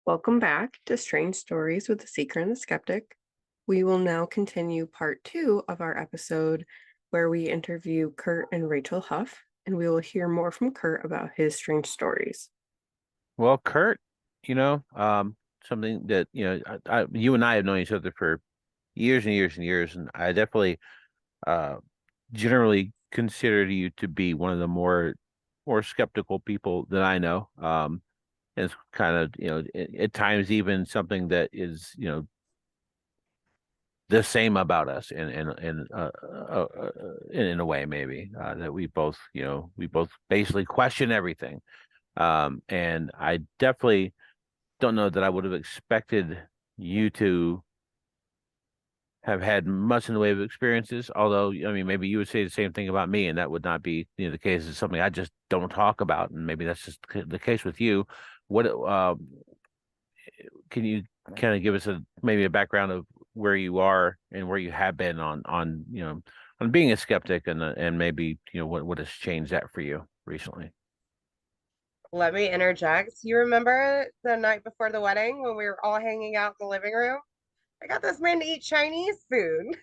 Welcome back to Strange Stories with the Seeker and the Skeptic. We will now continue part 2 of our episode where we interview Curt and Rachel Huff, and we will hear more from Curt about his strange stories. Well, Curt, something that, you and I have known each other for years and years and years, and I definitely uh, generally consider you to be one of the more skeptical people that I know. And it's kind of, at times even something that is, the same about us in a way maybe that we both basically question everything. And I definitely don't know that I would have expected you to have had much in the way of experiences. Although, I mean, maybe you would say the same thing about me, and that would not be, the case. It's something I just don't talk about, and maybe that's just the case with you. What can you kind of give us maybe a background of where you are and where you have been on being a skeptic and maybe what has changed that for you recently? Let me interject. You remember the night before the wedding when we were all hanging out in the living room? I got this man to eat Chinese food.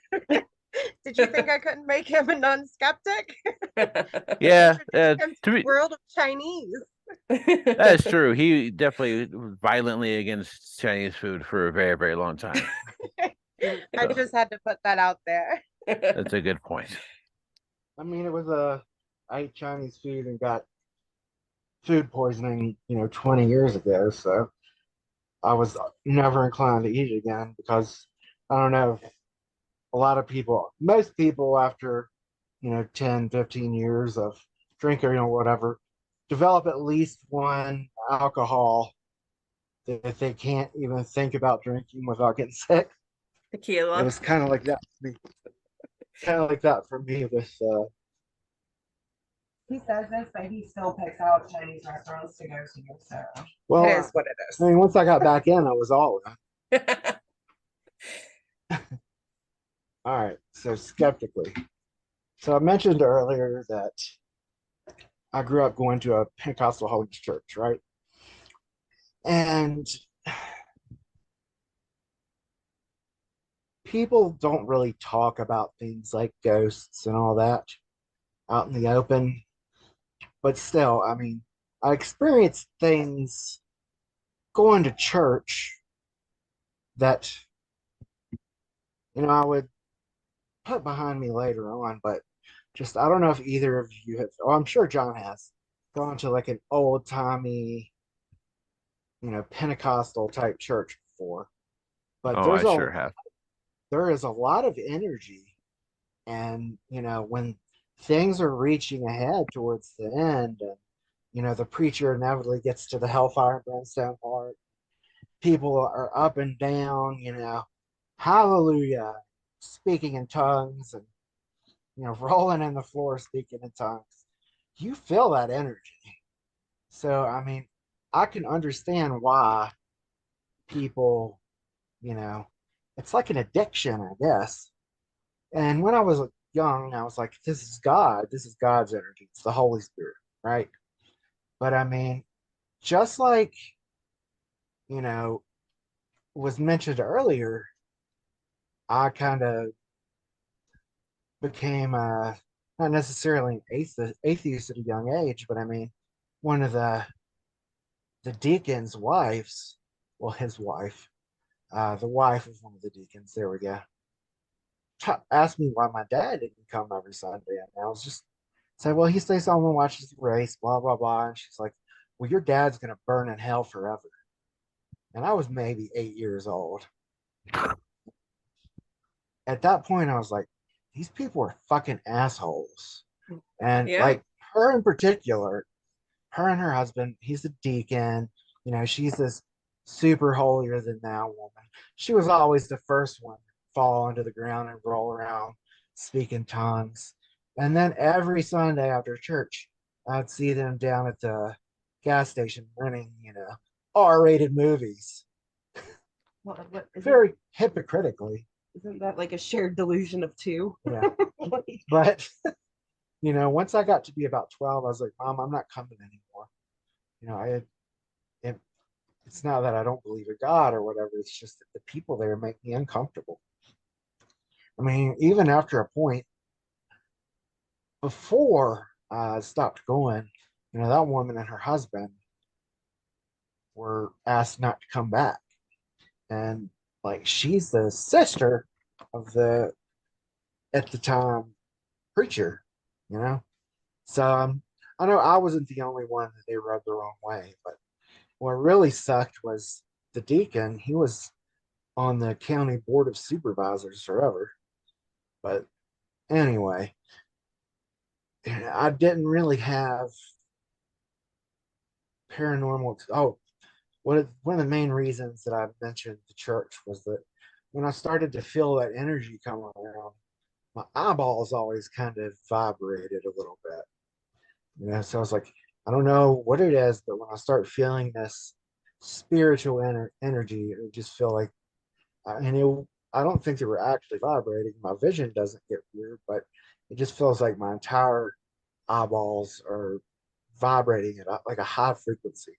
Did you think I couldn't make him a non-skeptic? Yeah, Introduce him to to the me, world of Chinese. that is true. He definitely was violently against Chinese food for a very, very long time. I So just had to put that out there. that's a good point. I mean, I ate Chinese food and got food poisoning, 20 years ago. So I was never inclined to eat it again because I don't know. Most people after, 10, 15 years of drinking or whatever, develop at least one alcohol that they can't even think about drinking without getting sick. It Tequila. was kind of like that for me. Kind of like that for me with He says this, but he still picks out Chinese restaurants to go to. So well, it is what it is. I mean, once I got back in, I was all in. All right, so skeptically. So I mentioned earlier that I grew up going to a Pentecostal Holiness church, right? And people don't really talk about things like ghosts and all that out in the open. But still, I mean, I experienced things going to church that, I would put behind me later on, but just I don't know if either of you have, oh, I'm sure John has gone to like an old timey, Pentecostal type church before. But Oh, I sure have. there is a lot of energy, and when things are reaching ahead towards the end, and the preacher inevitably gets to the hellfire and brimstone part, people are up and down, hallelujah, speaking in tongues, and rolling in the floor speaking in tongues. You feel that energy. So, I mean, I can understand why people, you know, it's like an addiction, I guess. And when I was young, I was like, this is God. This is God's energy. It's the Holy Spirit, right? But I mean, just like, you know, was mentioned earlier, I kind of became not necessarily an atheist at a young age, but I mean, one of the deacon's wives, well, his wife, the wife of one of the deacons, there we go, asked me why my dad didn't come every Sunday. And I was just said, well, he stays home and watches the race, blah, blah, blah. And she's like, well, your dad's going to burn in hell forever. And I was maybe 8 years old. At that point, I was like, these people are fucking assholes. And Yeah. like her in particular, her and her husband, he's a deacon. She's this super holier than thou woman. She was always the first one to fall onto the ground and roll around, speak in tongues. And then every Sunday after church, I'd see them down at the gas station renting, R-rated movies. What Very hypocritically. isn't that like a shared delusion of two? Yeah. But once I got to be about 12, I was like, Mom, I'm not coming anymore. I had it's not that I don't believe in God or whatever. It's just that the people there make me uncomfortable. I mean, even after a point before I stopped going, that woman and her husband were asked not to come back. And like she's the sister of the at the time preacher, you know. So I know I wasn't the only one that they rubbed the wrong way, but what really sucked was the deacon. He was on the county board of supervisors forever. But anyway, I didn't really have paranormal. Oh, one of the main reasons that I mentioned the church was that when I started to feel that energy come around, my eyeballs always kind of vibrated a little bit. So I was like, I don't know what it is, but when I start feeling this spiritual energy, it just feel like, and I don't think they were actually vibrating. My vision doesn't get weird, but it just feels like my entire eyeballs are vibrating at like a high frequency.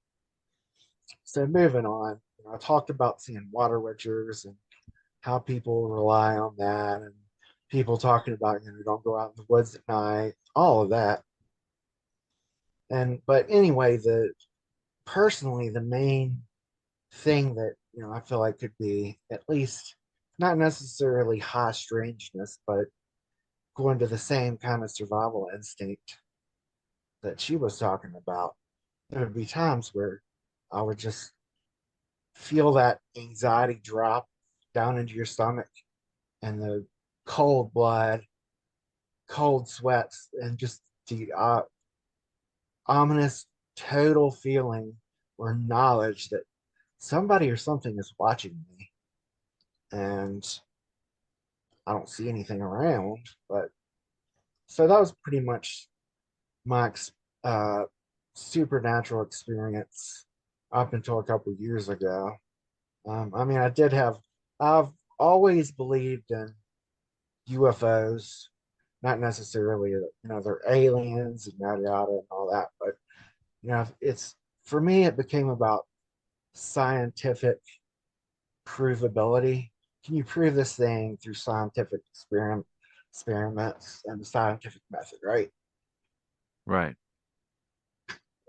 So moving on, I talked about seeing water witchers and how people rely on that, and people talking about don't go out in the woods at night, all of that. And but anyway, the personally the main thing that I feel like could be at least not necessarily high strangeness, but going to the same kind of survival instinct that she was talking about. There would be times where I would just feel that anxiety drop down into your stomach and the cold blood, cold sweats, and just the ominous total feeling or knowledge that somebody or something is watching me. And I don't see anything around. But so that was pretty much my uh, supernatural experience up until a couple of years ago. I mean, I've always believed in UFOs, not necessarily, they're aliens and yada yada and all that, but it's for me, it became about scientific provability. Can you prove this thing through scientific experiments and the scientific method, right? Right.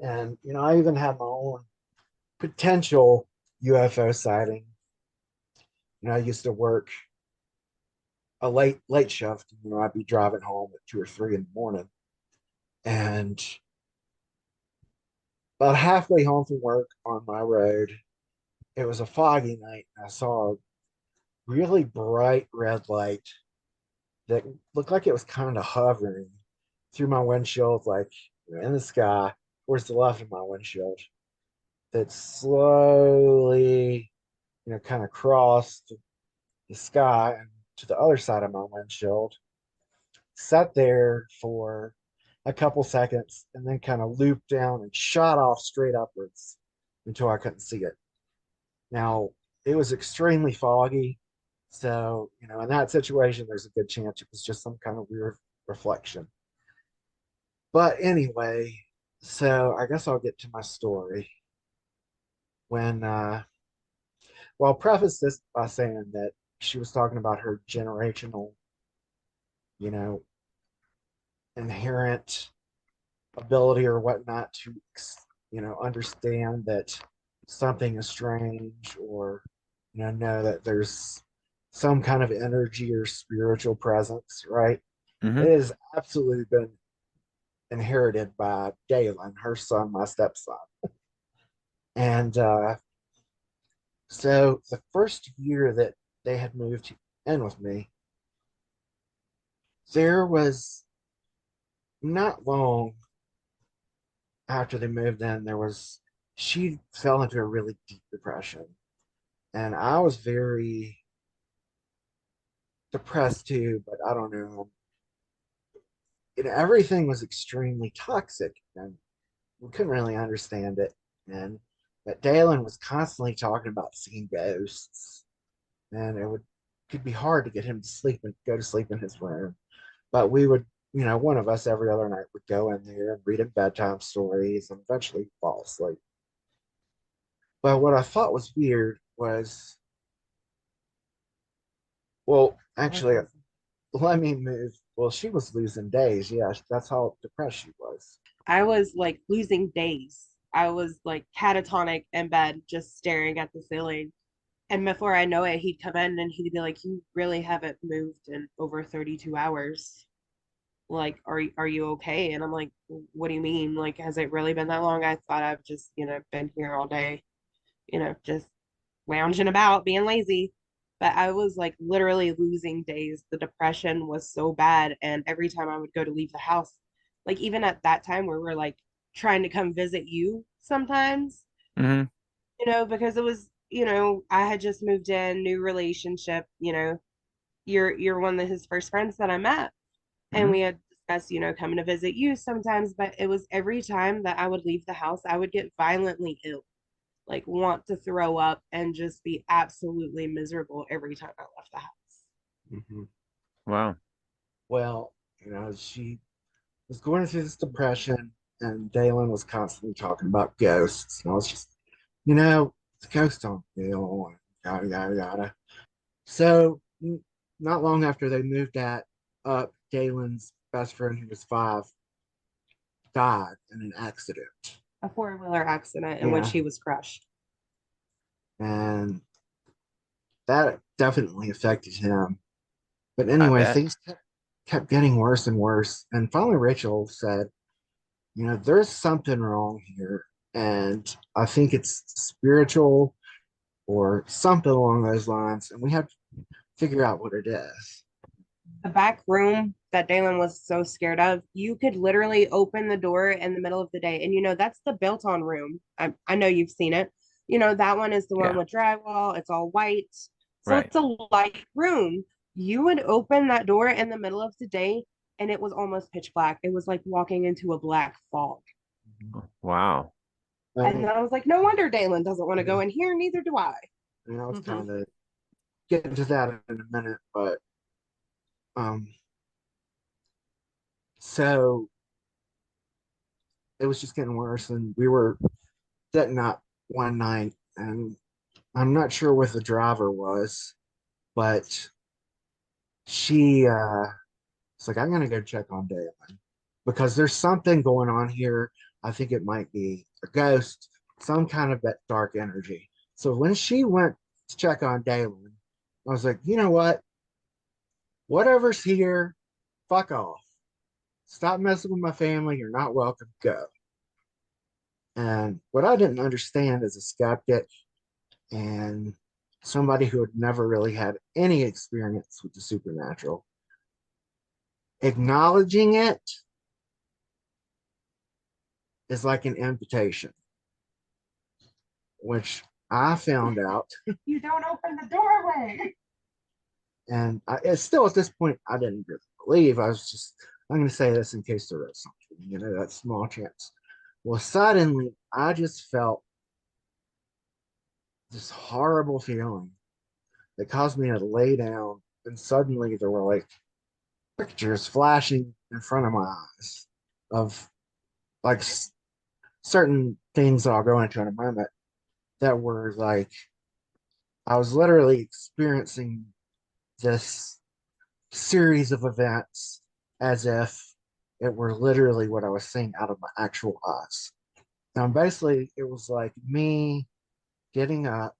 And I even had my own potential UFO sighting. I used to work a late shift. I'd be driving home at 2 or 3 in the morning, and about halfway home from work on my road, it was a foggy night, and I saw a really bright red light that looked like it was kind of hovering through my windshield, like in the sky, towards the left of my windshield. That slowly, kind of crossed the sky and to the other side of my windshield, sat there for a couple seconds, and then kind of looped down and shot off straight upwards until I couldn't see it. Now, it was extremely foggy. So, in that situation, there's a good chance it was just some kind of weird reflection. But anyway, so I guess I'll get to my story. When, well, I'll preface this by saying that she was talking about her generational, you know, inherent ability or whatnot to, understand that something is strange, or, know that there's some kind of energy or spiritual presence, right? Mm-hmm. It has absolutely been inherited by Galen, her son, my stepson. And so the first year that they had moved in with me, there was not long after they moved in, she fell into a really deep depression. And I was very depressed too, but I don't know. Everything was extremely toxic, and we couldn't really understand it. And but Dalen was constantly talking about seeing ghosts, and it could be hard to get him to sleep and go to sleep in his room. But we would, one of us every other night would go in there and read him bedtime stories and eventually fall asleep. But what I thought was weird was, well, actually, let me move. Well, she was losing days. Yeah, that's how depressed she was. I was like losing days. I was like catatonic in bed, just staring at the ceiling. And before I know it, he'd come in and he'd be like, "You really haven't moved in over 32 hours. Like, are you okay?" And I'm like, "What do you mean? Like, has it really been that long? I thought I've just, been here all day, just lounging about, being lazy." But I was like literally losing days. The depression was so bad. And every time I would go to leave the house, like even at that time where we're like trying to come visit you sometimes, Hmm. because it was, I had just moved in, new relationship, you're one of his first friends that I met. And Hmm. we had discussed, coming to visit you sometimes, but it was every time that I would leave the house, I would get violently ill, like want to throw up and just be absolutely miserable every time I left the house. Hmm. Wow. Well, she was going through this depression, and Dalen was constantly talking about ghosts. And I was just, it's ghosts on Dale, and yada, yada, yada. So, not long after they moved that up, Dalen's best friend, who was 5, died in an accident. A four-wheeler accident in which Yeah. he was crushed. And that definitely affected him. But I anyway, bet. things kept getting worse and worse. And finally, Rachel said, there's something wrong here. And I think it's spiritual or something along those lines. And we have to figure out what it is. The back room that Dalen was so scared of, you could literally open the door in the middle of the day. And that's the built on room. I know you've seen it. That one is the one Yeah. with drywall, it's all white. So Right. it's a light room. You would open that door in the middle of the day and it was almost pitch black. It was like walking into a black fog. Wow. And And, then I was like, no wonder Dalen doesn't want to go in here, neither do I. I was Mhm. kind of getting to that in a minute, but um, so it was just getting worse, and we were setting up one night, and I'm not sure what the driver was, but she was like, "I'm gonna go check on Dalen because there's something going on here. I think it might be a ghost, some kind of that dark energy." So when she went to check on Dalen, I was like, you know what? Whatever's here, fuck off. Stop messing with my family. You're not welcome. Go. And what I didn't understand as a skeptic and somebody who had never really had any experience with the supernatural, acknowledging it is like an invitation, which I found out. You don't open the doorway. And it's still at this point, I didn't really believe. I was just, I'm going to say this in case there is something, that small chance. Well, suddenly, I just felt this horrible feeling that caused me to lay down. And suddenly, there were like pictures flashing in front of my eyes of like certain things that I'll go into in a moment that were like, I was literally experiencing this series of events as if it were literally what I was seeing out of my actual eyes. Now, basically, it was like me getting up,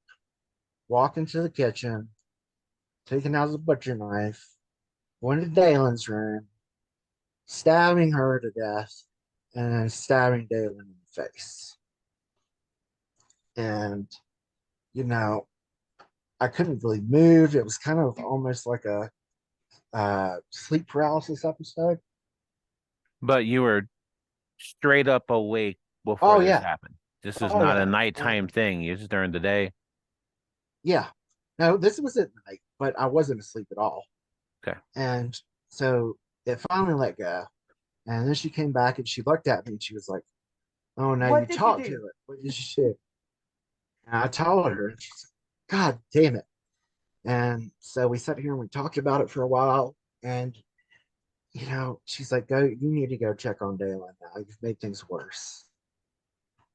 walking to the kitchen, taking out the butcher knife, going to Dalen's room, stabbing her to death, and then stabbing Dalen in the face. And, you know, I couldn't really move. It was kind of almost like a sleep paralysis episode. But you were straight up awake before Oh, this yeah. happened. This is Oh, not a yeah. nighttime thing. It's during the day. Yeah. No, this was at night, but I wasn't asleep at all. Okay. And so it finally let go. And then she came back and she looked at me and she was like, "Oh, now you What did you talked to do? it. What did you say?" And I told her, and she's like, "God damn it." And so we sat here and we talked about it for a while. And, she's like, "Go, you need to go check on Dalen now. You've made things worse."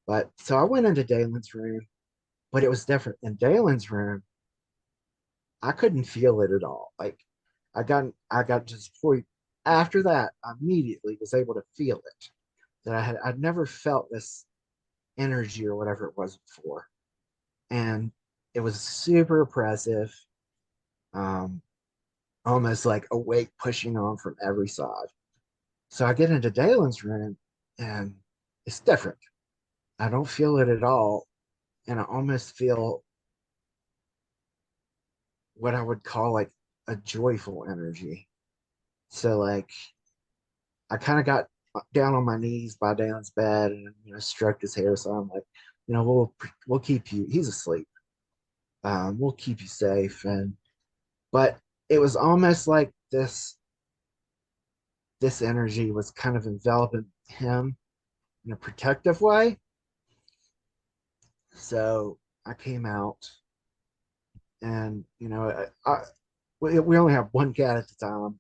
But so I went into Dalen's room But it was different in Dalen's room. I couldn't feel it at all. Like I got to the point after that, I immediately was able to feel it. That I'd never felt this energy or whatever it was before. And it was super oppressive, um, almost like a weight pushing on from every side. So I get into Dalen's room and it's different. I don't feel it at all. And I almost feel what I would call like a joyful energy. So like I kind of got down on my knees by Dalen's bed and stroked his hair. So I'm like, we'll keep you. He's asleep. We'll keep you safe. And but it was almost like this energy was kind of enveloping him in a protective way. So I came out, and we only have one cat at the time.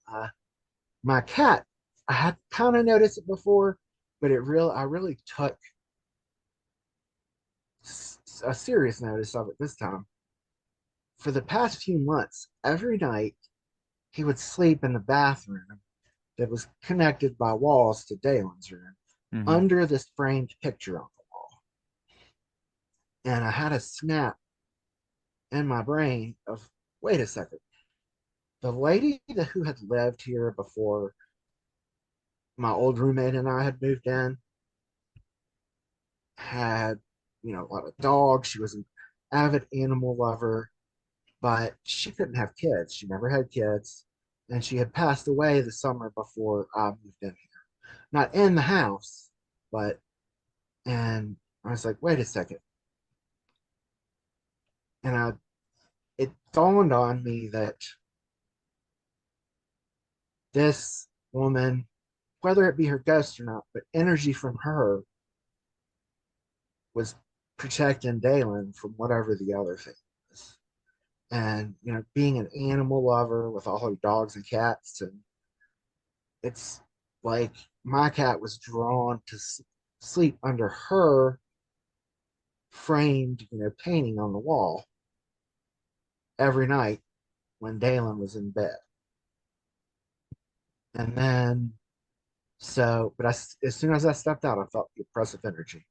My cat, I had kind of noticed it before, but I really took a serious notice of it this time. For the past few months, every night he would sleep in the bathroom that was connected by walls to Dalen's room Mm-hmm. under this framed picture on the wall. And I had a snap in my brain of, wait a second, the lady who had lived here before my old roommate and I had moved in had, a lot of dogs. She was an avid animal lover, but she couldn't have kids. She never had kids. And she had passed away the summer before I moved in here. Not in the house, but, and I was like, wait a second. And it dawned on me that this woman, whether it be her ghost or not, but energy from her was protecting Dalen from whatever the other thing was. And, being an animal lover with all her dogs and cats, and it's like my cat was drawn to sleep under her framed, painting on the wall every night when Dalen was in bed. And then, but as soon as I stepped out, I felt the oppressive energy.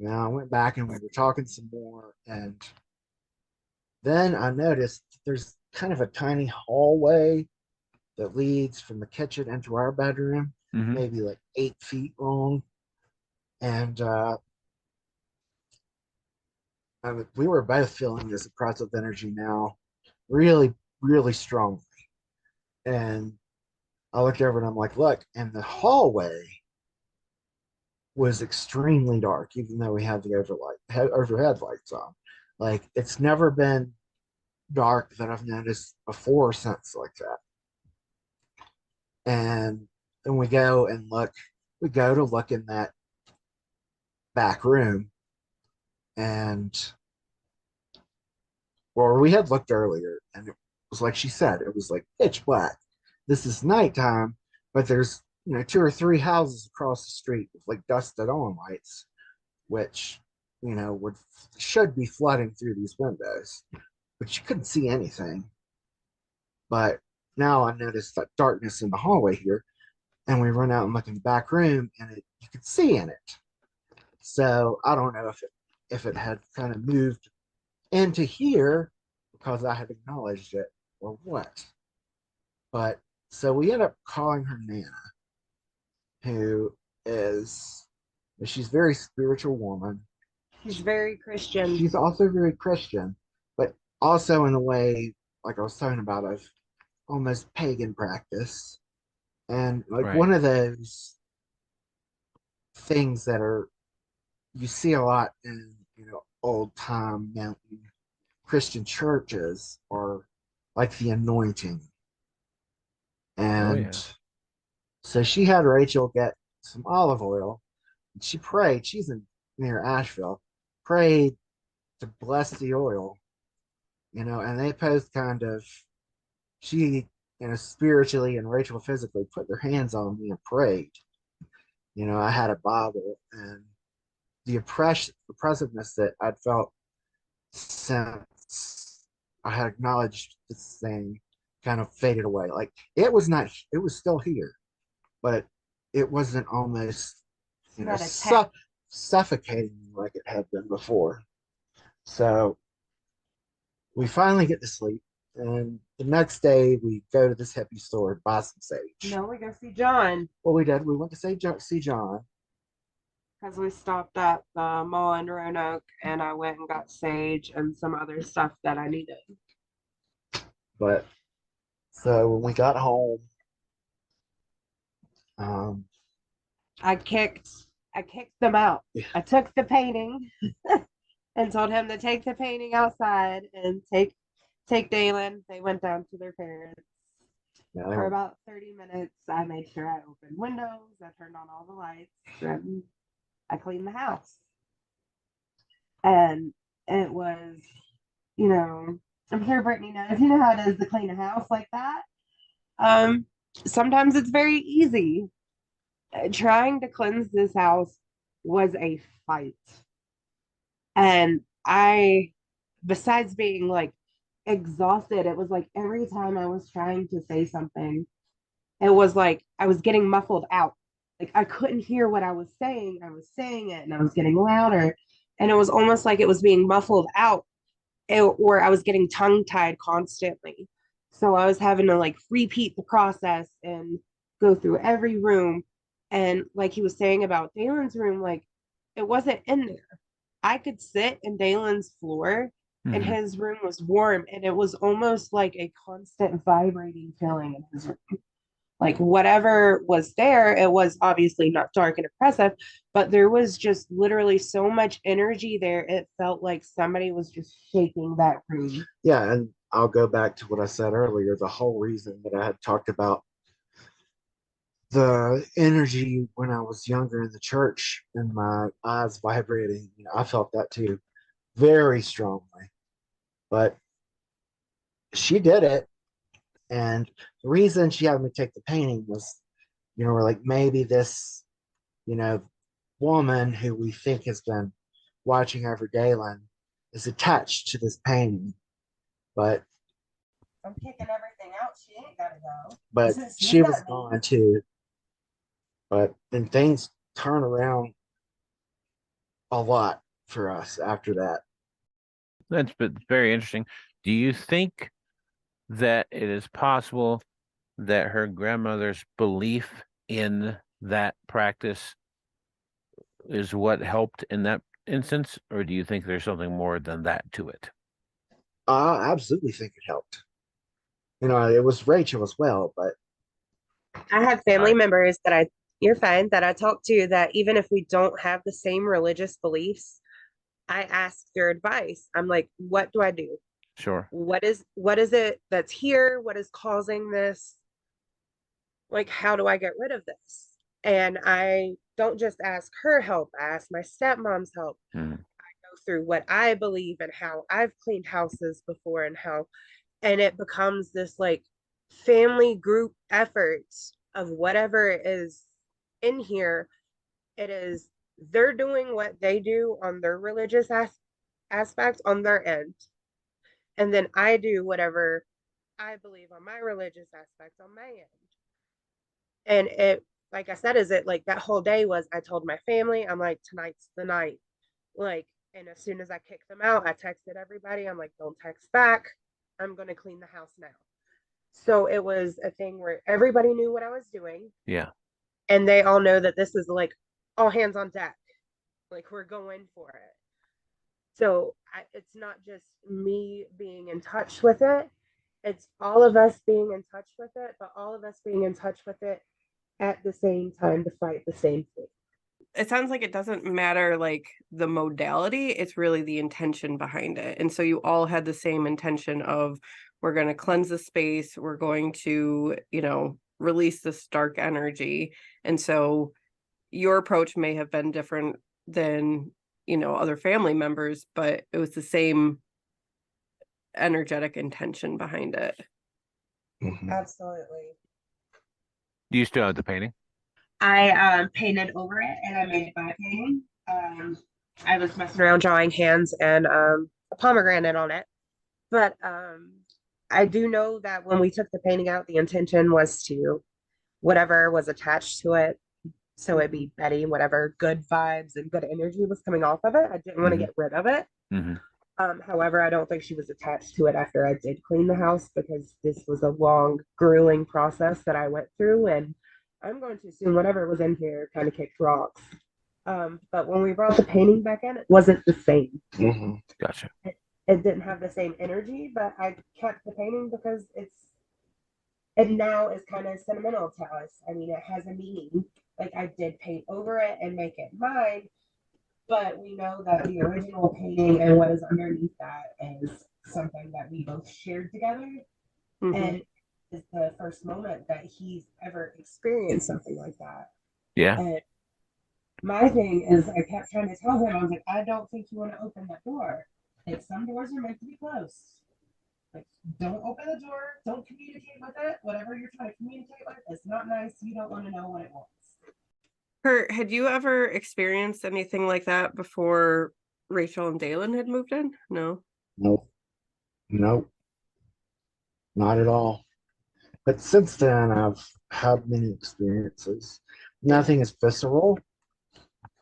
I went back and we were talking some more, and then I noticed there's kind of a tiny hallway that leads from the kitchen into our bedroom, Mm-hmm. maybe like 8 feet long. And we were both feeling this oppressive energy now, really, really strongly. And I looked over and I'm like, look, and the hallway was extremely dark, even though we had the overhead lights on. Like, it's never been dark that I've noticed before or since like that. And then we go to look in that back room, and we had looked earlier, and it was like she said, it was like pitch black. This is nighttime, but there's 2 or 3 houses across the street with like dusted on lights, which would should be flooding through these windows, but you couldn't see anything. But now I noticed that darkness in the hallway here, and we run out and look in the back room, and you could see in it. So I don't know if it had kind of moved into here because I had acknowledged it or what. But so we end up calling her Nana, who she's a very spiritual woman. She's very Christian. She's also very Christian, but also in a way, like I was talking about, of almost pagan practice. And like Right. one of those things that you see a lot in old time mountain Christian churches, are like the anointing. Oh And yeah. so she had Rachel get some olive oil, and she prayed. She's in near Asheville, prayed to bless the oil, and they both kind of, she, spiritually and Rachel physically put their hands on me and prayed. I had a Bible, and the oppressiveness that I'd felt since I had acknowledged this thing kind of faded away. Like it was not, it was still here, but it wasn't almost, Not attack. suffocating me like it had been before. So we finally get to sleep. And the next day, we go to this hippie store and buy some sage. No, we go see John Well, we did. We went to see John. because we stopped at the mall in Roanoke and I went and got sage and some other stuff that I needed. But so when we got home, um, I kicked them out. Yeah. I took the painting and told him to take the painting outside and take Dalen. They went down to their parents. yeah, For about 30 minutes, I made sure I opened windows, I turned on all the lights, and I cleaned the house. And it was, you know, I'm sure Brittany knows, you know how it is to clean a house like that. Sometimes it's very easy. Trying to cleanse this house was a fight. And besides being like exhausted, it was like every time I was trying to say something, it was like I was getting muffled out. Like I couldn't hear what I was saying. I was saying it and I was getting louder. And it was almost like it was being muffled out or I was getting tongue tied constantly. So I was having to like repeat the process and go through every room. And like he was saying about Dalen's room, like it wasn't in there. I could sit in Dalen's floor and Mhm. his room was warm and it was almost like a constant vibrating feeling in his room. Like whatever was there, it was obviously not dark and oppressive, but there was just literally so much energy there. It felt like somebody was just shaking that room. yeah, and I'll go back to what I said earlier. The whole reason that I had talked about the energy when I was younger in the church and my eyes vibrating, I felt that too very strongly. But she did it. And the reason she had me take the painting was, we're like, maybe this, you know, woman who we think has been watching over Galen is attached to this painting. But I'm kicking everything out. She ain't gotta go. but she was gone too. But then things turn around a lot for us after that. That's very interesting. Do you think that it is possible that her grandmother's belief in that practice is what helped in that instance, or do you think there's something more than that to it? I absolutely think it helped. It was Rachel as well, but I have family Right. members you're fine, that I talk to that even if we don't have the same religious beliefs, I ask their advice. I'm like, what do I do? Sure. What is it that's here? What is causing this? Like, how do I get rid of this? And I don't just ask her help, I ask my stepmom's help. Hmm. Go through what I believe and how I've cleaned houses before and it becomes this like family group effort of whatever is in here. It is they're doing what they do on their religious aspect on their end. And then I do whatever I believe on my religious aspect on my end. And it, like I said, is it like that whole day was I told my family, I'm like, tonight's the night. Like, and as soon as I kicked them out, I texted everybody. I'm like, don't text back. I'm going to clean the house now. So it was a thing where everybody knew what I was doing. Yeah. And they all know that this is like all hands on deck. Like, we're going for it. So it's not just me being in touch with it, it's all of us being in touch with it, but all of us being in touch with it at the same time to fight the same thing. It sounds like it doesn't matter like the modality, it's really the intention behind it. And so you all had the same intention of we're going to cleanse the space, we're going to, release this dark energy. And so your approach may have been different than, other family members, but it was the same energetic intention behind it. Mhm. Absolutely. Do you still have the painting? I painted over it and I made it by painting. I was messing around drawing hands and a pomegranate on it. But I do know that when we took the painting out, the intention was to whatever was attached to it. So it'd be Betty, whatever good vibes and good energy was coming off of it. I didn't want to Mhm. get rid of it. Hmm. However, I don't think she was attached to it after I did clean the house because this was a long, grueling process that I went through. And I'm going to assume whatever was in here kind of kicked rocks. But when we brought the painting back in, it wasn't the same. Mm-hmm. Gotcha. It didn't have the same energy, but I kept the painting because it now is kind of sentimental to us. I mean, it has a meaning. Like I did paint over it and make it mine, but we know that the original painting and what is underneath that is something that we both shared together. Mhm. And it's the first moment that he's ever experienced something like that. Yeah. And my thing is, I kept trying to tell him, I was like, I don't think you want to open that door. Like, some doors are meant to be closed. Like, don't open the door. Don't communicate with it. Whatever you're trying to communicate with, it's not nice. You don't want to know what it wants. Kurt, had you ever experienced anything like that before Rachel and Dalen had moved in? No. Nope. Nope. Not at all. But since then, I've had many experiences. Nothing is visceral,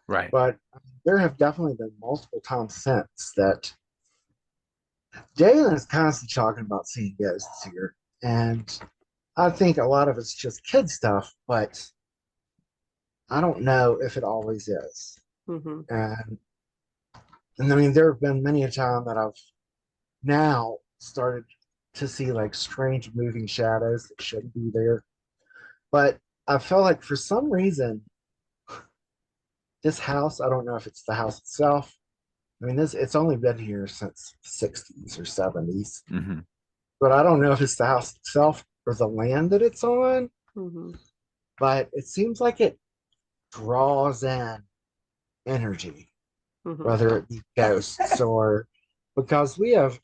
Right. but there have definitely been multiple times since that Jalen is constantly talking about seeing ghosts here. And I think a lot of it's just kid stuff, but I don't know if it always is. Mm-hmm. And I mean, there have been many a time that I've now started to see like strange moving shadows that shouldn't be there. But I feel like for some reason, this house, I don't know if it's the house itself. I mean, this it's only been here since the 60s or 70s, Hmm. but I don't know if it's the house itself or the land that it's on. Mm-hmm. But it seems like it draws in energy, Mm-hmm. whether it be ghosts or because we have,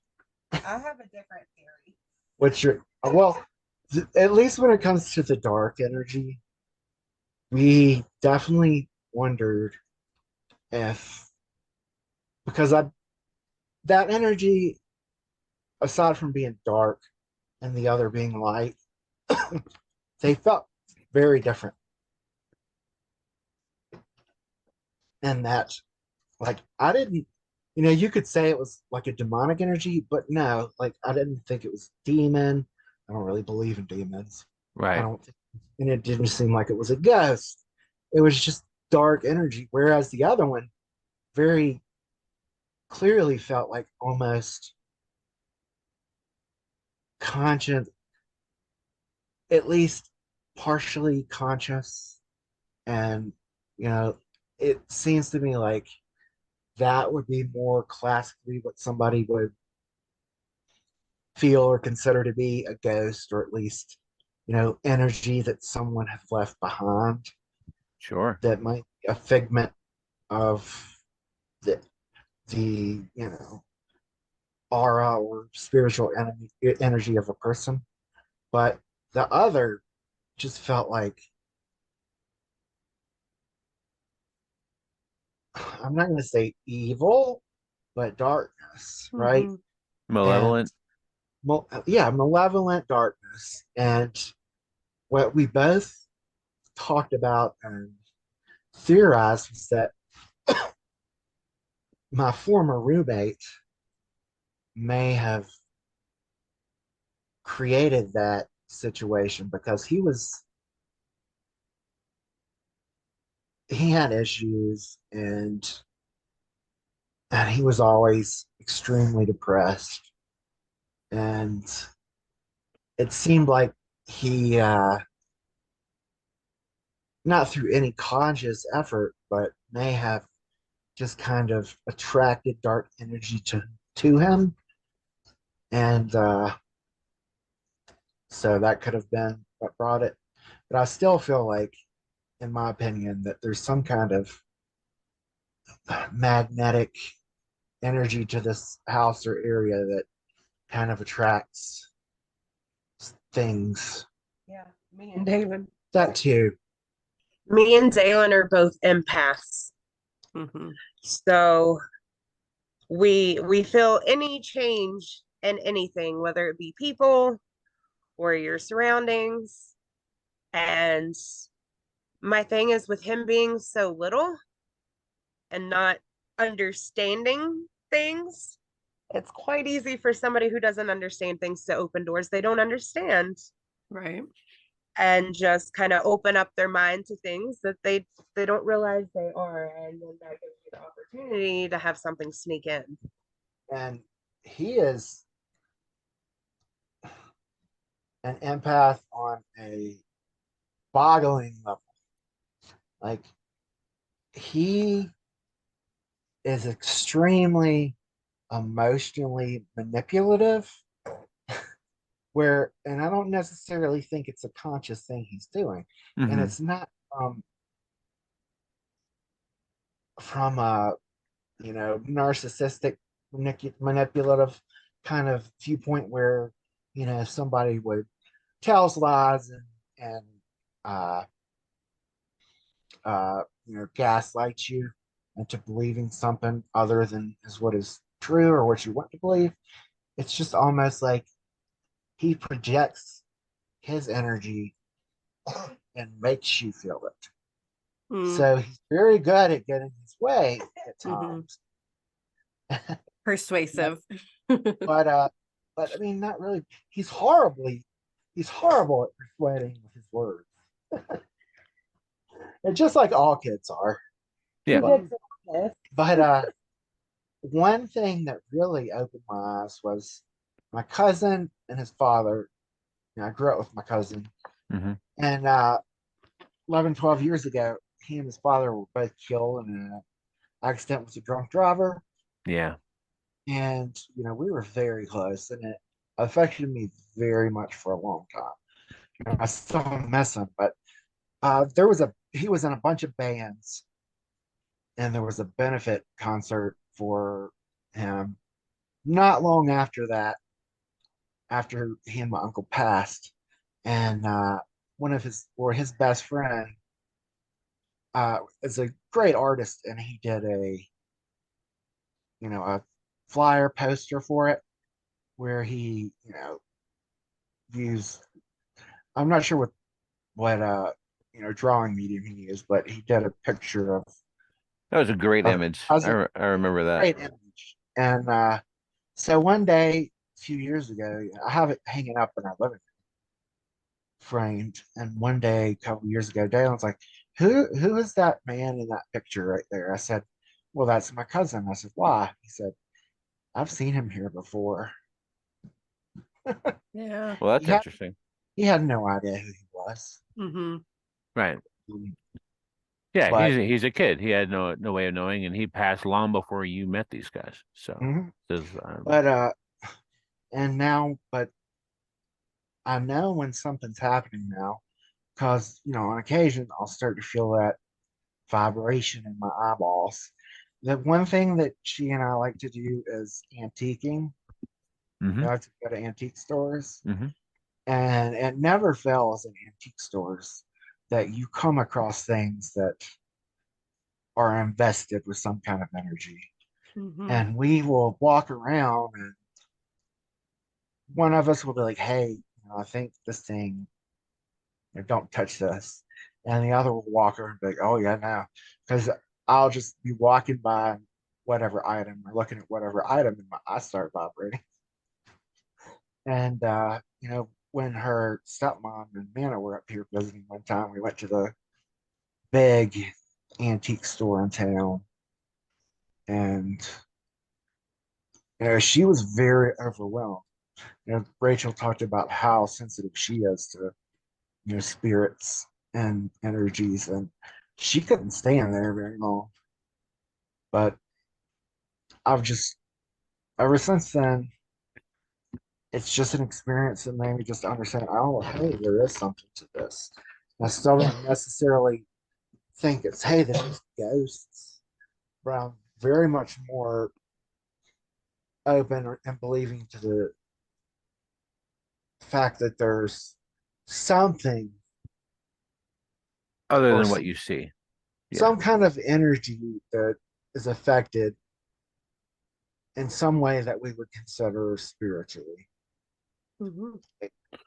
I have a different theory. which are, well, at least when it comes to the dark energy, we definitely wondered if, because that energy, aside from being dark and the other being light, they felt very different. And that, like, I didn't, you could say it was like a demonic energy, but no, like, I didn't think it was demon. I don't really believe in demons. I Right. don't think, and it didn't seem like it was a ghost. It was just dark energy. Whereas the other one very clearly felt like almost conscious, at least partially conscious. And, you know, it seems to me like that would be more classically what somebody would feel or consider to be a ghost, or at least, energy that someone has left behind Sure. that might be a figment of the aura or spiritual energy of a person. But the other just felt like, I'm not going to say evil, but darkness, right? Mm-hmm. And Malevolent. yeah, malevolent darkness. And what we both talked about and theorized was that my former roommate may have created that situation because he had issues, and he was always extremely depressed, and it seemed like he not through any conscious effort but may have just kind of attracted dark energy to him, and so that could have been what brought it. But I still feel like, in my opinion, that there's some kind of magnetic energy to this house or area that kind of attracts things. Yeah, me and Dalen. That too. Me and Dalen are both empaths. Mm-hmm. So we feel any change in anything, whether it be people or your surroundings. And my thing is with him being so little and not understanding things, it's quite easy for somebody who doesn't understand things to open doors they don't understand Right. and just kind of open up their mind to things that they don't realize they are, and then that gives you the opportunity to have something sneak in. And he is an empath on a boggling level. Like, he is extremely emotionally manipulative, where, and I don't necessarily think it's a conscious thing he's doing, and Mhm. it's not from a narcissistic manipulative kind of viewpoint where somebody would tells lies and uh gaslight you into believing something other than is what is true or what you want to believe. It's just almost like he projects his energy and makes you feel it. Mm. So he's very good at getting his way at Mhm. times. Persuasive. but but I mean, not really. He's horrible at persuading with his words. And just like all kids are. Yeah. But one thing that really opened my eyes was my cousin and his father. I grew up with my cousin, Mhm. and 11, 12 years ago, he and his father were both killed in an accident with a drunk driver. Yeah. And, we were very close, and it affected me very much for a long time. I still miss him, but he was in a bunch of bands, and there was a benefit concert for him not long after that, after he and my uncle passed. And one of his best friend is a great artist, and he did a flyer poster for it where he, used, I'm not sure what drawing medium he used, but he did a picture That was a great of image. cousin, I remember that. great image. And so one day, a few years ago, I have it hanging up in our living room, framed. And one day, a couple years ago, Dale was like, "Who is that man in that picture right there?" I said, "Well, that's my cousin." I said, "Why?" He said, "I've seen him here before." Yeah. Well, He that's had interesting. he had no idea who he was. Mm-hmm. Right. Um, Yeah, But he's a kid. He had no way of knowing, and he passed long before you met these guys. So mhm. this but and now, but I know when something's happening now, because on occasion I'll start to feel that vibration in my eyeballs. The one thing that she and I like to do is antiquing. hmm We like to go to antique stores, hmm and it never fails in antique stores that you come across things that are invested with some kind of energy. Mm-hmm. And we will walk around, and one of us will be like, "Hey, I think this thing, don't touch this," and the other will walk over and be like, "Oh yeah, no," because I'll just be walking by whatever item or looking at whatever item, and my eyes start vibrating. And when her stepmom and Nana were up here visiting one time, we went to the big antique store in town, and she was very overwhelmed. Rachel talked about how sensitive she is to spirits and energies, and she couldn't stay in there very long. But I've just ever since then, it's just an experience that made me just understand, oh, hey, there is something to this. I still don't necessarily think it's, hey, this is ghosts, but I'm very much more open and believing to the fact that there's something Other or than what you see. Yeah. some kind of energy that is affected in some way that we would consider spiritually. Mhm.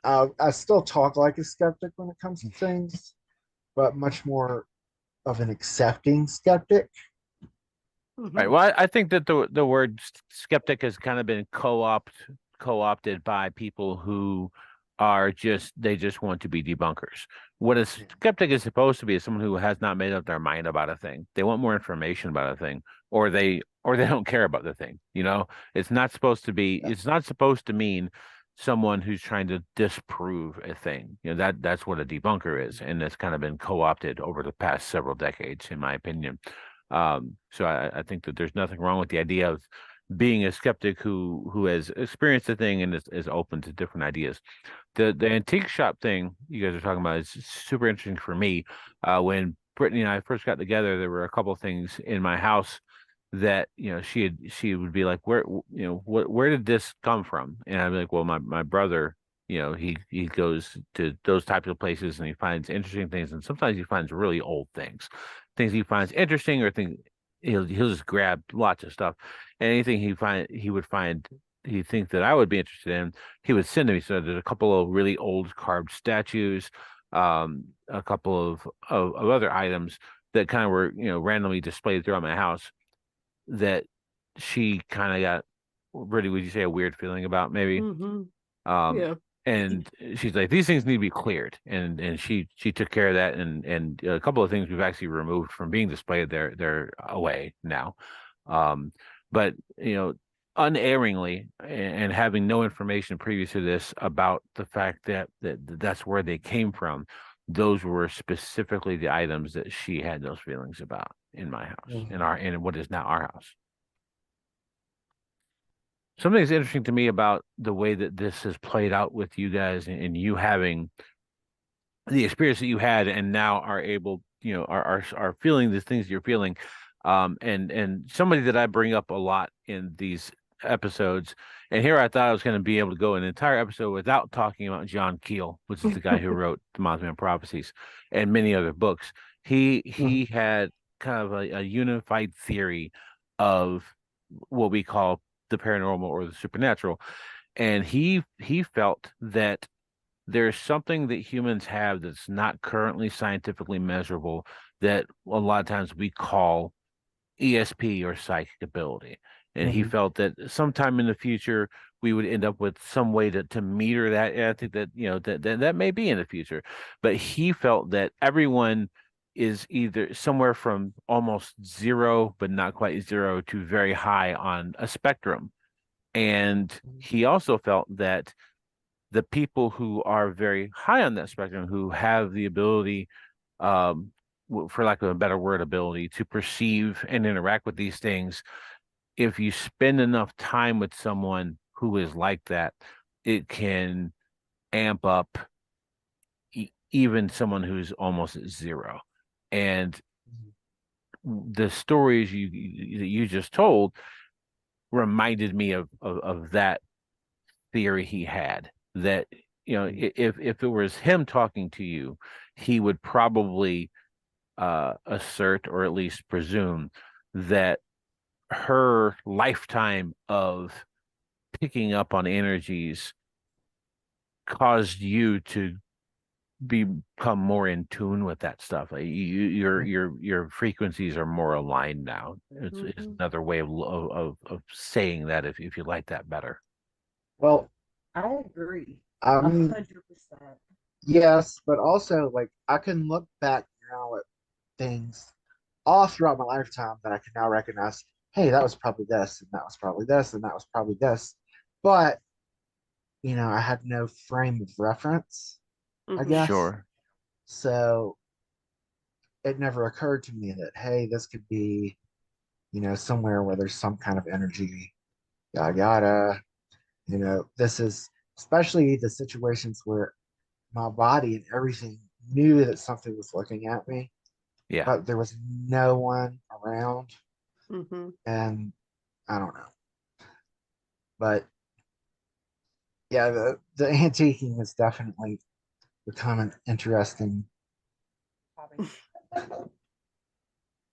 I still talk like a skeptic when it comes to things, but much more of an accepting skeptic. Right. Mhm. Well, I think that the word skeptic has kind of been co-opted by people who are they just want to be debunkers. What a skeptic is supposed to be is someone who has not made up their mind about a thing. They want more information about a thing, or they don't care about the thing. You know, it's not supposed to be. It's not supposed to mean someone who's trying to disprove a thing. You know, that's what a debunker is, and it's kind of been co-opted over the past several decades, in my opinion. So I think that there's nothing wrong with the idea of being a skeptic who has experienced a thing and is open to different ideas. The antique shop thing you guys are talking about is super interesting for me. When Brittany and I first got together, there were a couple of things in my house that she would be like, where did this come from? And I'd be like, well, my brother, he goes to those types of places and he finds interesting things, and sometimes he finds really old things he finds interesting, or things he'll just grab lots of stuff, and anything he would find he think that I would be interested in, he would send to me. So there's a couple of really old carved statues, a couple of other items that kind of were randomly displayed throughout my house that she kind of got, really, would you say, a weird feeling about, maybe? Mhm. Um, Yeah. and she's like, these things need to be cleared, and she took care of that, and a couple of things we've actually removed from being displayed. They're away now. Um, but unerringly, and having no information previous to this about the fact that that's where they came from, those were specifically the items that she had those feelings about in my house, in what is now our house. Something that's interesting to me about the way that this has played out with you guys, and you having the experience that you had and now are able, are feeling the things you're feeling. And somebody that I bring up a lot in these episodes, and here I thought I was going to be able to go an entire episode without talking about John Keel, which is the guy who wrote the Mothman Prophecies and many other books. He had kind of a unified theory of what we call the paranormal or the supernatural, and he felt that there's something that humans have that's not currently scientifically measurable, that a lot of times we call ESP, or psychic ability. And he Mhm. felt that sometime in the future we would end up with some way to meter that. And I think that that may be in the future, but he felt that everyone is either somewhere from almost zero, but not quite zero, to very high on a spectrum. And he also felt that the people who are very high on that spectrum, who have the ability, um, for lack of a better word, ability to perceive and interact with these things, if you spend enough time with someone who is like that, it can amp up even someone who's almost at zero. And the stories that you just told reminded me of that theory he had, that if it was him talking to you, he would probably assert, or at least presume, that her lifetime of picking up on energies caused you to become more in tune with that stuff. Like your frequencies are more aligned now. It's Mhm. another way of saying that, if you like that better. Well, I agree. I A mean, 100%. yes, but also like I can look back now at things all throughout my lifetime that I can now recognize. Hey, that was probably this, and that was probably this, and that was probably this. But I had no frame of reference, I Mhm. guess. Sure. So it never occurred to me that, hey, this could be, somewhere where there's some kind of energy, yada yada. This is especially the situations where my body and everything knew that something was looking at me, Yeah. but there was no one around. Mhm. And I don't know. But yeah, the antiquing has definitely become an interesting. Hobby.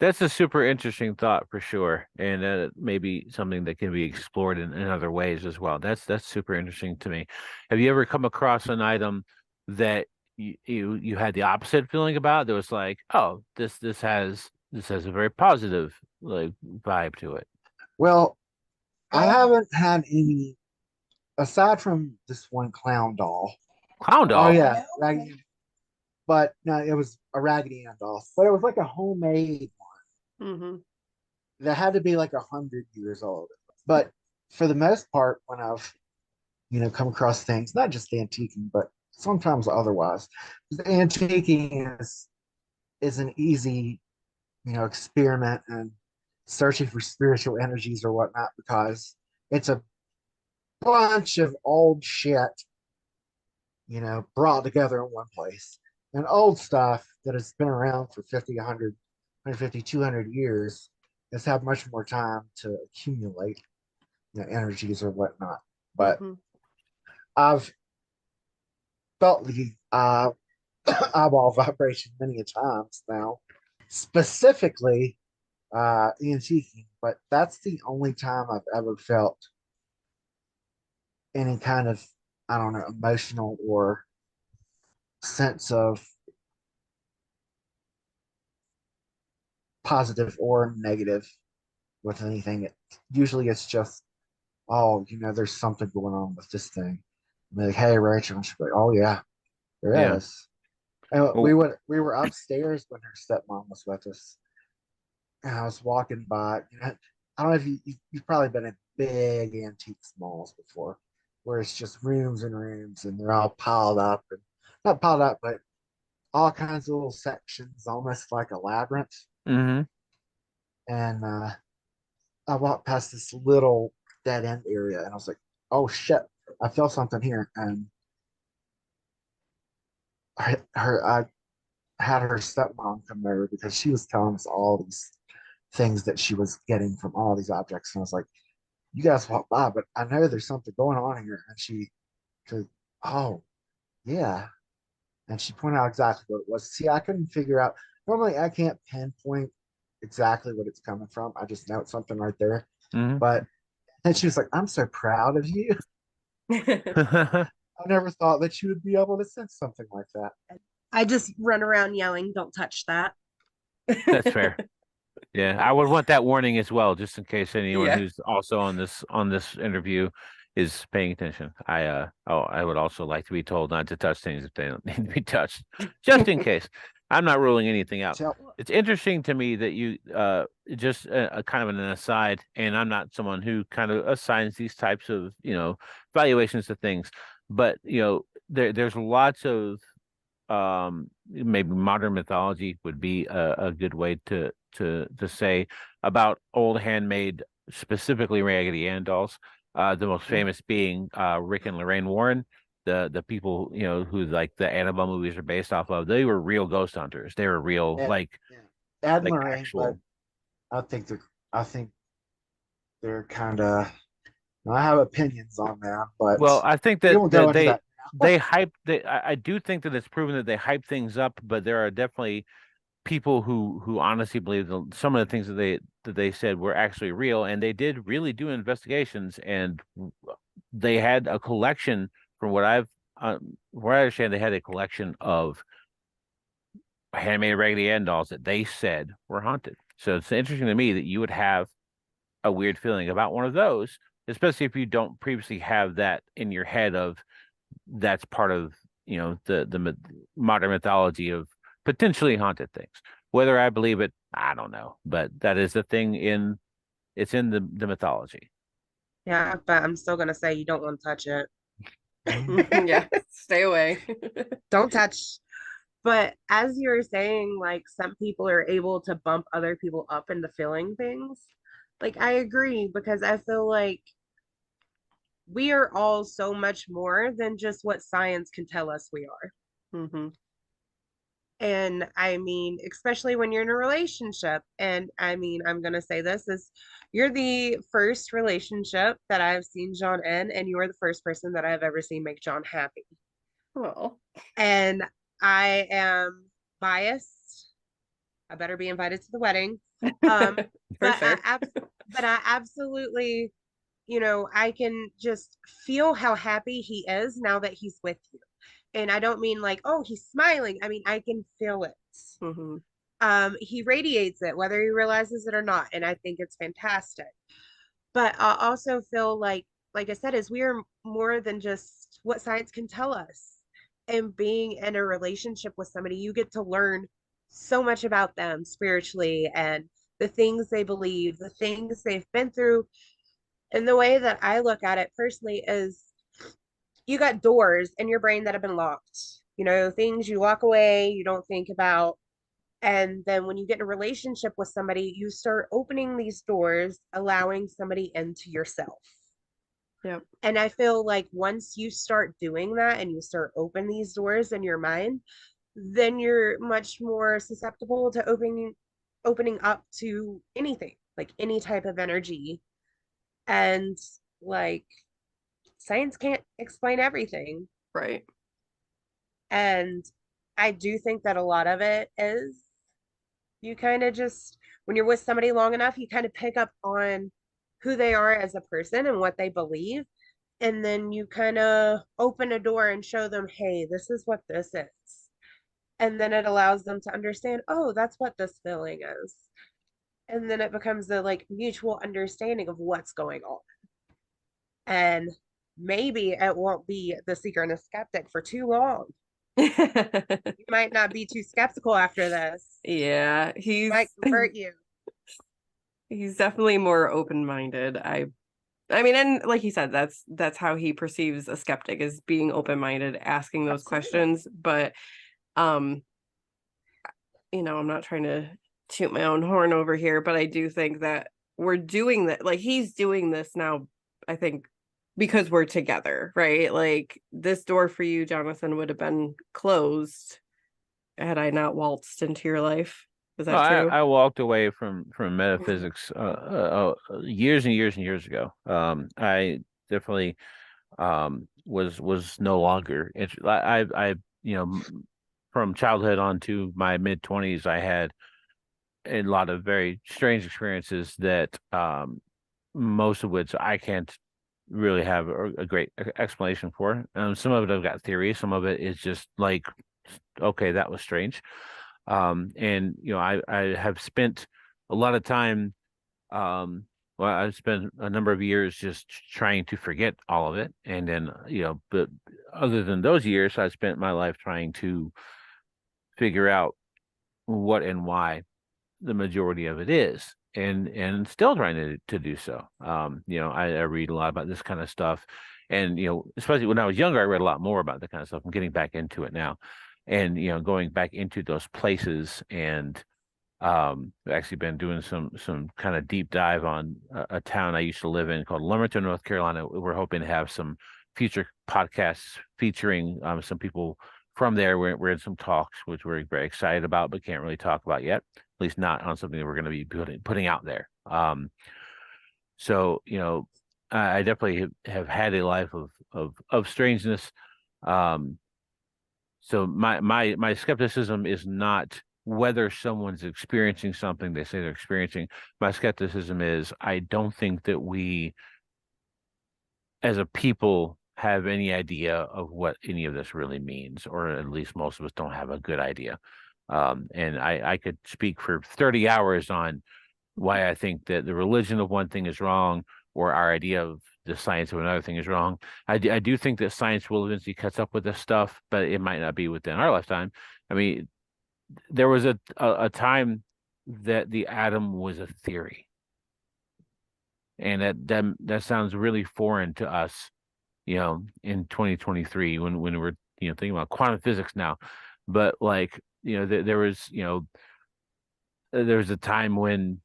That's a super interesting thought for sure, and maybe something that can be explored in other ways as well. That's super interesting to me. Have you ever come across an item that you had the opposite feeling about? That was like, oh, this has a very positive like vibe to it. Well, I haven't had any aside from this one clown doll. Clown Oh doll. yeah, Raggedy. But no, it was a Raggedy Ann doll. But it was like a homemade Mm-hmm. that had to be like 100 years old. But for the most part, when I've come across things, not just antiquing, but sometimes otherwise, the antiquing is an easy experiment and searching for spiritual energies or whatnot because it's a bunch of old shit brought together in one place. And old stuff that has been around for 50, 100, 150, 200 years has had much more time to accumulate energies or whatnot. But Mm-hmm. I've felt the eyeball vibration many a times now, specifically antiquing, but that's the only time I've ever felt any kind of, I don't know, emotional or sense of positive or negative with anything. Usually it's just, oh, there's something going on with this thing. And they're like, hey, Rachel. And she's like, oh, yeah, there Yeah. is. And Well, we were upstairs when her stepmom was with us. And I was walking by. I don't know if you've probably been in big antique malls before, where it's just rooms and rooms, and they're all piled up and not piled up, but all kinds of little sections, almost like a labyrinth. mm-hmm. And I walked past this little dead end area, and I was like, "Oh shit! I feel something here." And I had her stepmom come over because she was telling us all these things that she was getting from all these objects, and I was like, "You guys walk by, but I know there's something going on here." And she said, "Oh yeah," and she pointed out exactly what it was. See, I couldn't figure out. Normally, I can't pinpoint exactly what it's coming from. I just know it's something right there. Mm-hmm. But and she was like, "I'm so proud of you." I never thought that you would be able to sense something like that. I just run around yelling, "Don't touch that." That's fair. Yeah, I would want that warning as well, just in case anyone Yeah. who's also on this interview is paying attention. I would also like to be told not to touch things if they don't need to be touched, just in case. I'm not ruling anything out. Tell, It's interesting to me that you just a kind of an aside, and I'm not someone who kind of assigns these types of valuations to things, but there's lots of maybe modern mythology would be a good way to say about old handmade, specifically Raggedy Ann dolls. The most famous being Rick and Lorraine Warren, the people who like the Annabelle movies are based off of. They were real ghost hunters. They were real Ed, like yeah, Ed and like Lorraine, but actual. I think they're kind of. I have opinions on that, but Well, I think we that won't go that into they that now. they hype. I do think that it's proven that they hype things up, but there are definitely people who honestly believe some of the things that they said were actually real, and they did really do investigations, and they had a collection from where I understand they had a collection of handmade Raggedy Ann dolls that they said were haunted. So it's interesting to me that you would have a weird feeling about one of those, especially if you don't previously have that in your head of that's part of the modern mythology of potentially haunted things. Whether I believe it, I don't know, but that is the thing it's in the mythology. Yeah, but I'm still gonna say you don't want to touch it. Yeah, stay away. Don't touch. But as you were saying, like some people are able to bump other people up into feeling things. Like I agree because I feel like we are all so much more than just what science can tell us we are. Mm-hmm. And I mean, especially when you're in a relationship. And I mean, I'm going to say this is you're the first relationship that I've seen John in, and you are the first person that I've ever seen make John happy. Well, And I am biased. I better be invited to the wedding. Um, For but sure. but I absolutely, I can just feel how happy he is now that he's with you. And I don't mean like, oh, he's smiling. I mean, I can feel it. Hmm. He radiates it, whether he realizes it or not. And I think it's fantastic. But I also feel like I said, is we are more than just what science can tell us. And being in a relationship with somebody, you get to learn so much about them spiritually and the things they believe, the things they've been through. And the way that I look at it personally is you got doors in your brain that have been locked, things you walk away, you don't think about. And then when you get in a relationship with somebody, you start opening these doors, allowing somebody into yourself. Yep. And I feel like once you start doing that and you start open these doors in your mind, then you're much more susceptible to opening up to anything, like any type of energy. And like science can't explain everything. Right. And I do think that a lot of it is you kind of just, when you're with somebody long enough, you kind of pick up on who they are as a person and what they believe. And then you kind of open a door and show them, hey, this is what this is. And then it allows them to understand, oh, that's what this feeling is. And then it becomes a like mutual understanding of what's going on. And maybe it won't be the seeker and the skeptic for too long. You might not be too skeptical after this. Yeah, Might convert you. he's definitely more open-minded. I mean, and like he said, that's how he perceives a skeptic, is being open-minded, asking those Absolutely. questions. But I'm not trying to toot my own horn over here, but I do think that we're doing that, like he's doing this now, I think, because we're together, right? Like this door for you, Jonathan, would have been closed had I not waltzed into your life. Is No, that true? I walked away from metaphysics years and years and years ago. I definitely was no longer interested. I from childhood on to my mid-20s, I had a lot of very strange experiences that most of which I can't really have a great explanation for. Some of it I've got theories, some of it is just like, okay, that was strange. And I have spent a lot of time. Well, I've spent a number of years just trying to forget all of it, and then but other than those years, I spent my life trying to figure out what and why the majority of it is, and still trying to do so. I read a lot about this kind of stuff, and especially when I was younger, I read a lot more about that kind of stuff. I'm getting back into it now, and going back into those places, and I've actually been doing some kind of deep dive on a town I used to live in called Lumberton, North Carolina. We're hoping to have some future podcasts featuring some people from there. We're in some talks, which we're very excited about, but can't really talk about yet. At least not on something that we're going to be putting out there. So I definitely have had a life of strangeness. Um, so my skepticism is not whether someone's experiencing something they say they're experiencing. My skepticism is I don't think that we as a people have any idea of what any of this really means, or at least most of us don't have a good idea. And I could speak for 30 hours on why I think that the religion of one thing is wrong, or our idea of the science of another thing is wrong. I do think that science will eventually catch up with this stuff, but it might not be within our lifetime. I mean, there was a time that the atom was a theory, and that sounds really foreign to us, in 2023 when we're thinking about quantum physics now. But like there was there was a time when,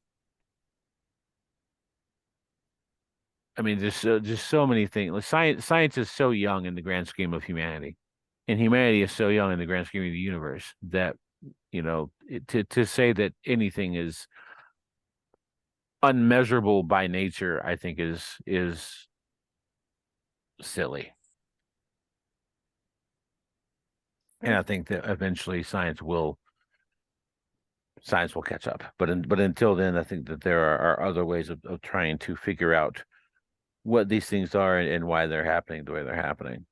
I mean, there's just so many things. Like science is so young in the grand scheme of humanity, and humanity is so young in the grand scheme of the universe that to say that anything is unmeasurable by nature, I think is silly. And I think that eventually science will science will catch up. But until then, I think that there are other ways of trying to figure out what these things are and why they're happening the way they're happening.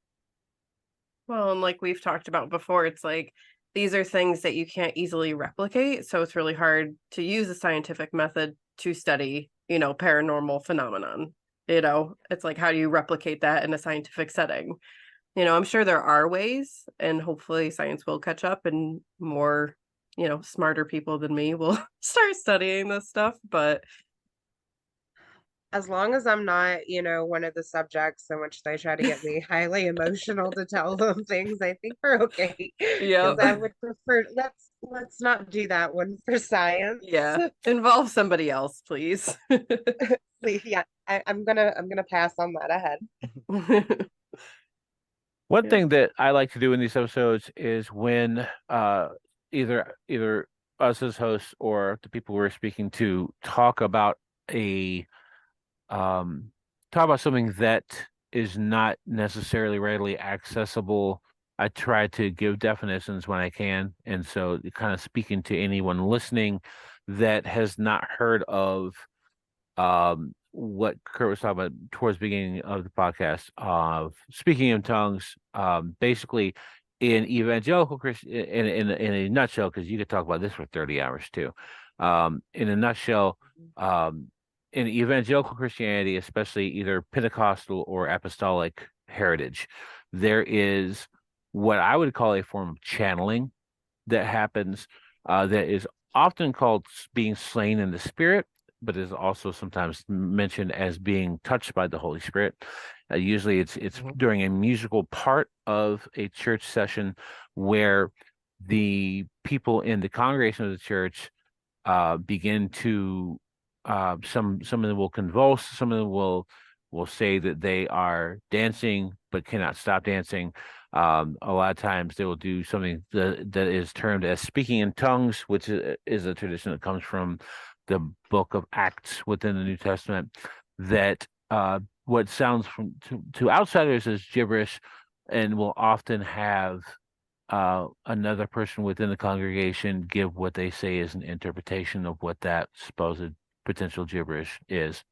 Well, and like we've talked about before, it's like these are things that you can't easily replicate. So it's really hard to use a scientific method to study, paranormal phenomenon. It's like, how do you replicate that in a scientific setting? I'm sure there are ways, and hopefully science will catch up and more, smarter people than me will start studying this stuff. But As long as I'm not, one of the subjects in which they try to get me highly emotional to tell them things, I think we're okay. yeah, Because I would prefer let's not do that one for science. yeah, involve somebody else, please. Yeah, I'm gonna pass on that ahead. One Yeah. thing that I like to do in these episodes is when either us as hosts or the people we're speaking to talk about something that is not necessarily readily accessible. I try to give definitions when I can, and so kind of speaking to anyone listening that has not heard of what Curt was talking about towards the beginning of the podcast of speaking in tongues. Basically, in evangelical Christian, in a nutshell, because you could talk about this for 30 hours too. In a nutshell, in evangelical Christianity, especially either Pentecostal or apostolic heritage, there is what I would call a form of channeling that happens that is often called being slain in the spirit, but is also sometimes mentioned as being touched by the Holy Spirit. Usually it's during a musical part of a church session where the people in the congregation of the church begin to some of them will convulse, some of them will say that they are dancing but cannot stop dancing. A lot of times they will do something that is termed as speaking in tongues, which is a tradition that comes from the book of Acts within the New Testament, that what sounds to outsiders as gibberish, and will often have another person within the congregation give what they say is an interpretation of what that supposed potential gibberish is.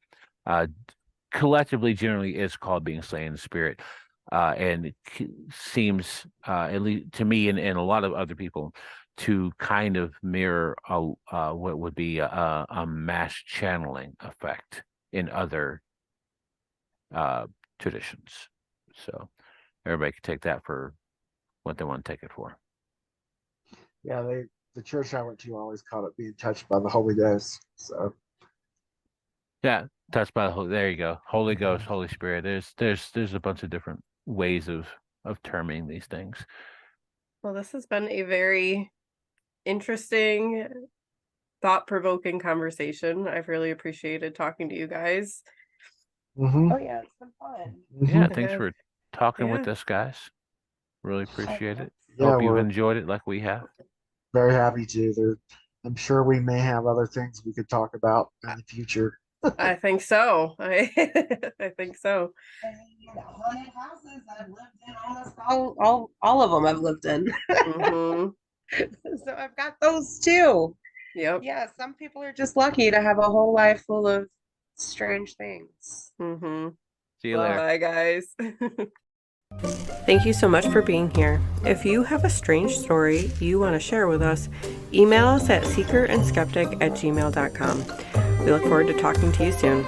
Collectively, generally, it's called being slain in the spirit. And it seems, at least to me and a lot of other people, to kind of mirror what would be a mass channeling effect in other traditions. So everybody can take that for what they want to take it for. Yeah, the church I went to always called it being touched by the Holy Ghost. So yeah, touched by the Holy. There you go, Holy Ghost, Holy Spirit. There's a bunch of different ways of terming these things. Well, this has been a very interesting, thought-provoking conversation. I've really appreciated talking to you guys. Oh yeah, it's been fun. Yeah, Mhm. thanks for talking with Yeah. us, guys. Really appreciate it. Yeah, Hope you've we're enjoyed it like we have. very happy to. I'm sure we may have other things we could talk about in the future. I think so. I think so. Haunted houses I've lived in almost all of them I've lived in. Hmm. So I've got those too. Yep. Yeah, some people are just lucky to have a whole life full of strange things. Mm-hmm. See you later. Bye, guys. Thank you so much for being here. If you have a strange story you want to share with us, email us at seekerandskeptic@gmail.com. We look forward to talking to you soon.